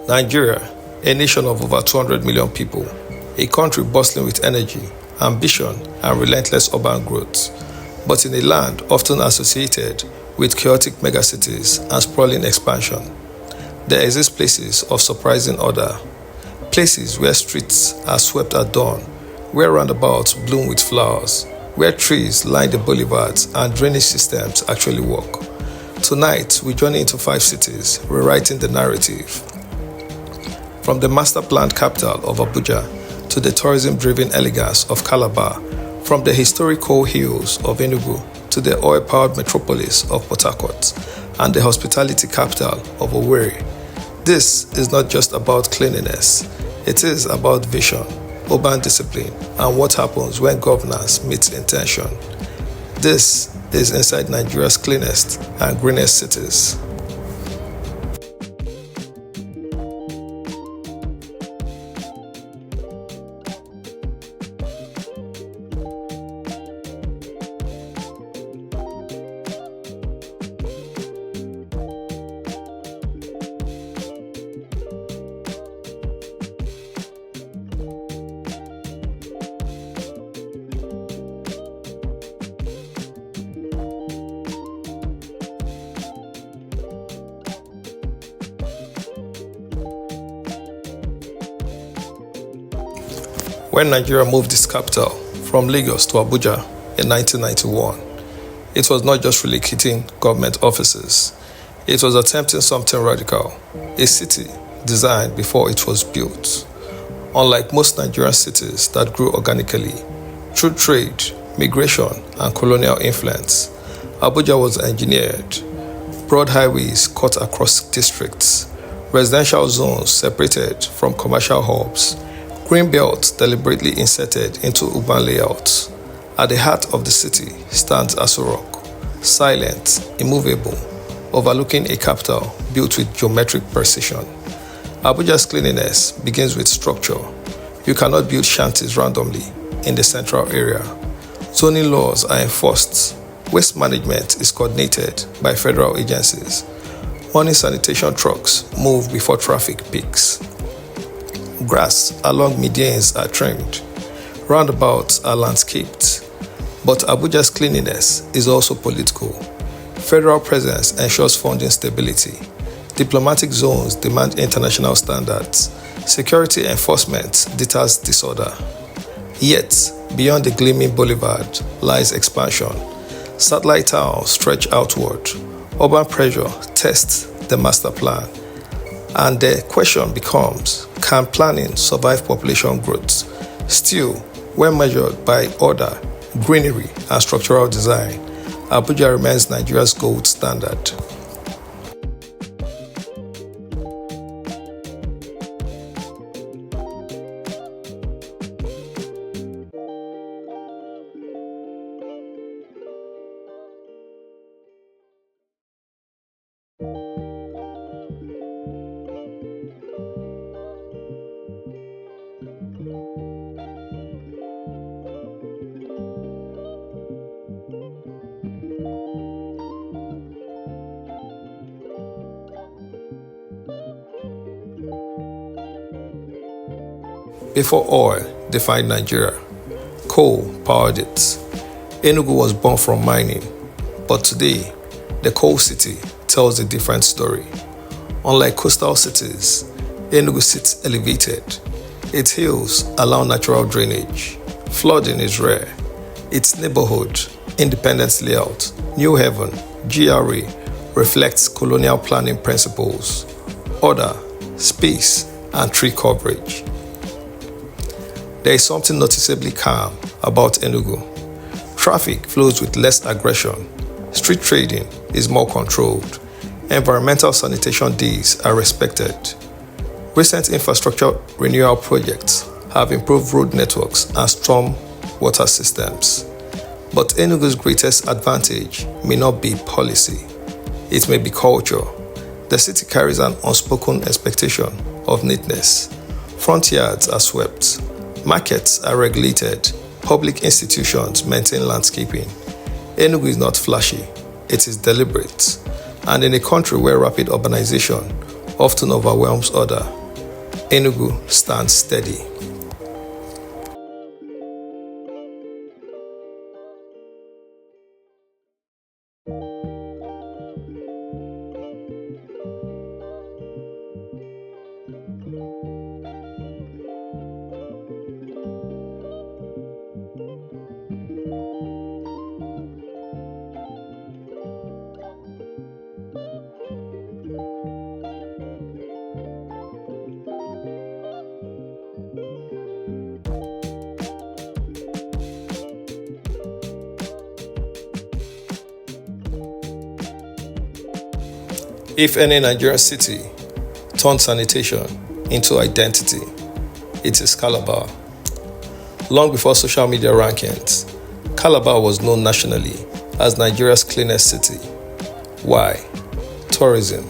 Nigeria, a nation of over 200 million people, a country bustling with energy, ambition, and relentless urban growth, but in a land often associated with chaotic megacities and sprawling expansion. There exist places of surprising order, places where streets are swept at dawn, where roundabouts bloom with flowers, where trees line the boulevards and drainage systems actually work. Tonight, we journey into 5 cities, rewriting the narrative. From the master-planned capital of Abuja to the tourism-driven elegance of Calabar, from the historic coal hills of Enugu to the oil-powered metropolis of Port Harcourt and the hospitality capital of Owerri. This is not just about cleanliness, it is about vision, urban discipline, and what happens when governance meets intention. This is inside Nigeria's cleanest and greenest cities. When Nigeria moved its capital from Lagos to Abuja in 1991, it was not just relocating government offices, it was attempting something radical, a city designed before it was built. Unlike most Nigerian cities that grew organically through trade, migration, and colonial influence, Abuja was engineered. Broad highways cut across districts, residential zones separated from commercial hubs, green belts deliberately inserted into urban layouts. At the heart of the city stands Aso Rock, silent, immovable, overlooking a capital built with geometric precision. Abuja's cleanliness begins with structure. You cannot build shanties randomly in the central area. Zoning laws are enforced. Waste management is coordinated by federal agencies. Morning sanitation trucks move before traffic peaks. Grass along medians are trimmed. Roundabouts are landscaped. But Abuja's cleanliness is also political. Federal presence ensures funding stability. Diplomatic zones demand international standards. Security enforcement deters disorder. Yet, beyond the gleaming boulevard lies expansion. Satellite towns stretch outward. Urban pressure tests the master plan. And the question becomes, can planning survive population growth? Still, when measured by order, greenery, and structural design, Abuja remains Nigeria's gold standard. Before oil defined Nigeria, coal powered it. Enugu was born from mining, but today, the Coal City tells a different story. Unlike coastal cities, Enugu sits elevated. Its hills allow natural drainage. Flooding is rare. Its neighborhood, Independence Layout, New Haven, GRA, reflects colonial planning principles, order, space, and tree coverage. There is something noticeably calm about Enugu. Traffic flows with less aggression. Street trading is more controlled. Environmental sanitation days are respected. Recent infrastructure renewal projects have improved road networks and storm water systems. But Enugu's greatest advantage may not be policy. It may be culture. The city carries an unspoken expectation of neatness. Front yards are swept. Markets are regulated. Public institutions maintain landscaping. Enugu is not flashy. It is deliberate. And in a country where rapid urbanization often overwhelms others. Enugu stands steady. If any Nigerian city turned sanitation into identity, it is Calabar. Long before social media rankings, Calabar was known nationally as Nigeria's cleanest city. Why? Tourism.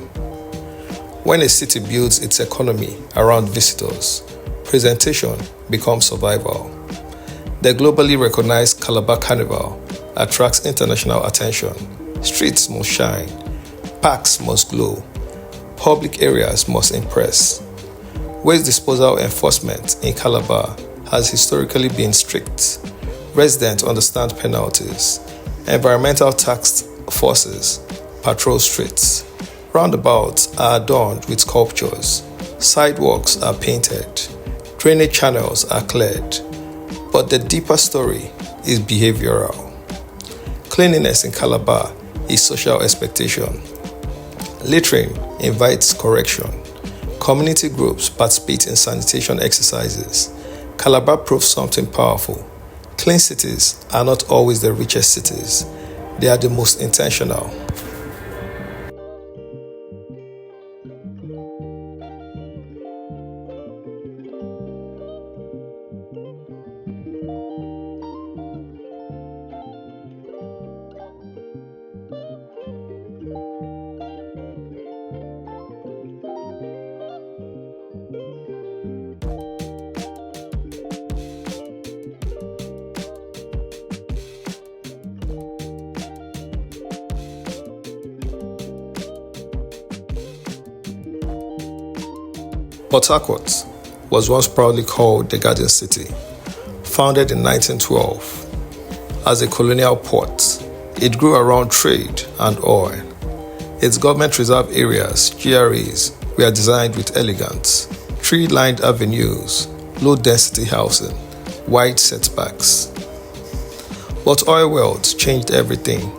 When a city builds its economy around visitors, presentation becomes survival. The globally recognized Calabar Carnival attracts international attention. Streets must shine. Parks must glow. Public areas must impress. Waste disposal enforcement in Calabar has historically been strict. Residents understand penalties. Environmental task forces patrol streets. Roundabouts are adorned with sculptures. Sidewalks are painted. Drainage channels are cleared. But the deeper story is behavioral. Cleanliness in Calabar is social expectation. Littering invites correction. Community groups participate in sanitation exercises. Calabar proves something powerful. Clean cities are not always the richest cities. They are the most intentional. Port Harcourt was once proudly called the Garden City. Founded in 1912 as a colonial port, it grew around trade and oil. Its government reserve areas, GRAs, were designed with elegance, tree-lined avenues, low-density housing, wide setbacks. But oil wells changed everything.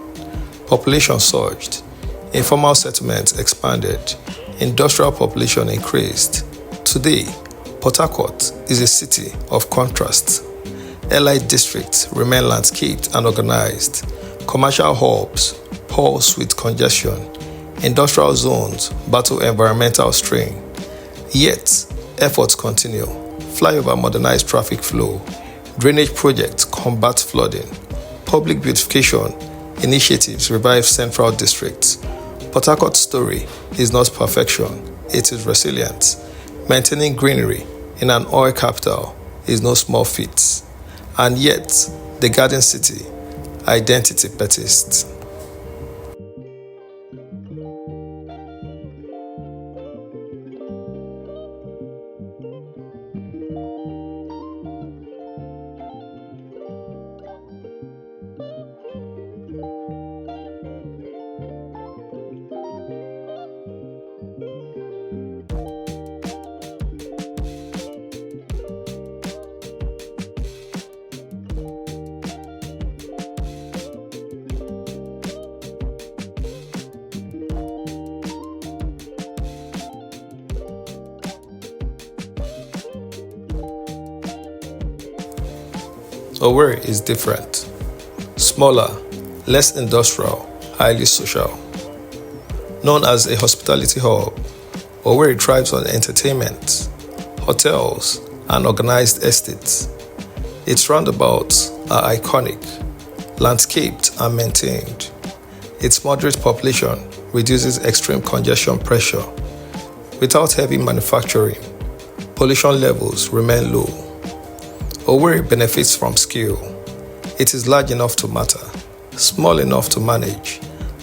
Population surged, informal settlements expanded, industrial population increased. Today, Port Harcourt is a city of contrast. Allied districts remain landscaped and organized. Commercial hubs pulse with congestion. Industrial zones battle environmental strain. Yet, efforts continue. Flyover modernize traffic flow. Drainage projects combat flooding. Public beautification initiatives revive central districts. Port Harcourt's story is not perfection, it is resilience. Maintaining greenery in an oil capital is no small feat. And yet, the Garden City identity persists. Owerri is different. Smaller, less industrial, highly social. Known as a hospitality hub, Owerri thrives on entertainment, hotels, and organized estates. Its roundabouts are iconic, landscaped and maintained. Its moderate population reduces extreme congestion pressure. Without heavy manufacturing, pollution levels remain low. Owerri benefits from scale. It is large enough to matter, small enough to manage,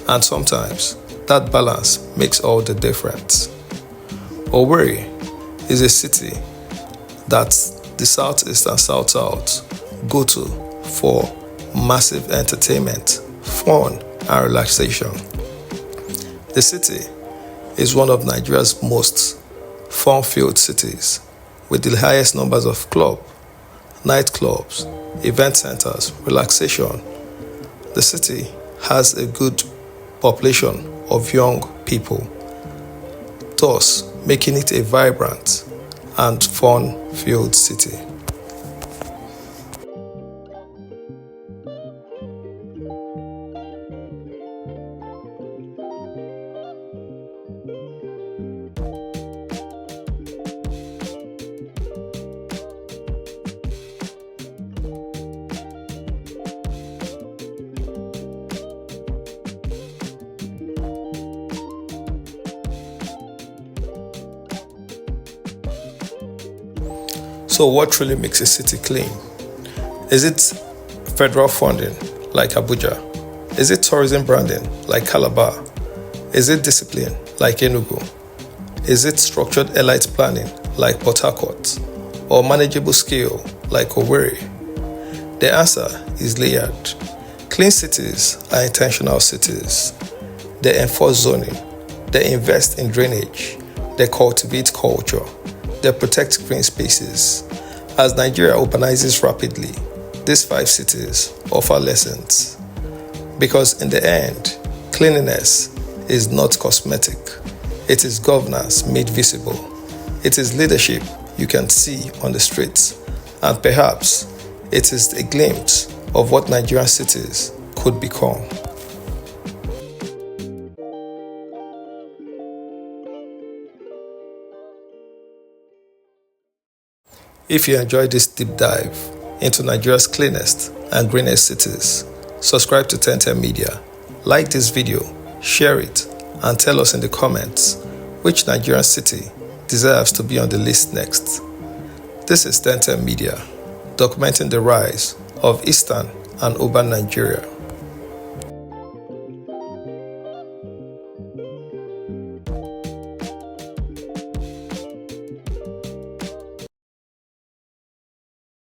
and sometimes that balance makes all the difference. Owerri is a city that the Southeast and South-South go to for massive entertainment, fun, and relaxation. The city is one of Nigeria's most fun-filled cities, with the highest numbers of clubs, nightclubs, event centers, relaxation. The city has a good population of young people, thus making it a vibrant and fun-filled city. So what truly makes a city clean? Is it federal funding like Abuja? Is it tourism branding like Calabar? Is it discipline like Enugu? Is it structured elite planning like Port Harcourt? Or manageable scale like Owerri? The answer is layered. Clean cities are intentional cities. They enforce zoning. They invest in drainage. They cultivate culture. They protect green spaces. As Nigeria urbanizes rapidly, these 5 cities offer lessons. Because in the end, cleanliness is not cosmetic. It is governance made visible. It is leadership you can see on the streets. And perhaps it is a glimpse of what Nigerian cities could become. If you enjoyed this deep dive into Nigeria's cleanest and greenest cities, subscribe to 1010 Media, like this video, share it, and tell us in the comments which Nigerian city deserves to be on the list next. This is 1010 Media, documenting the rise of Eastern and urban Nigeria.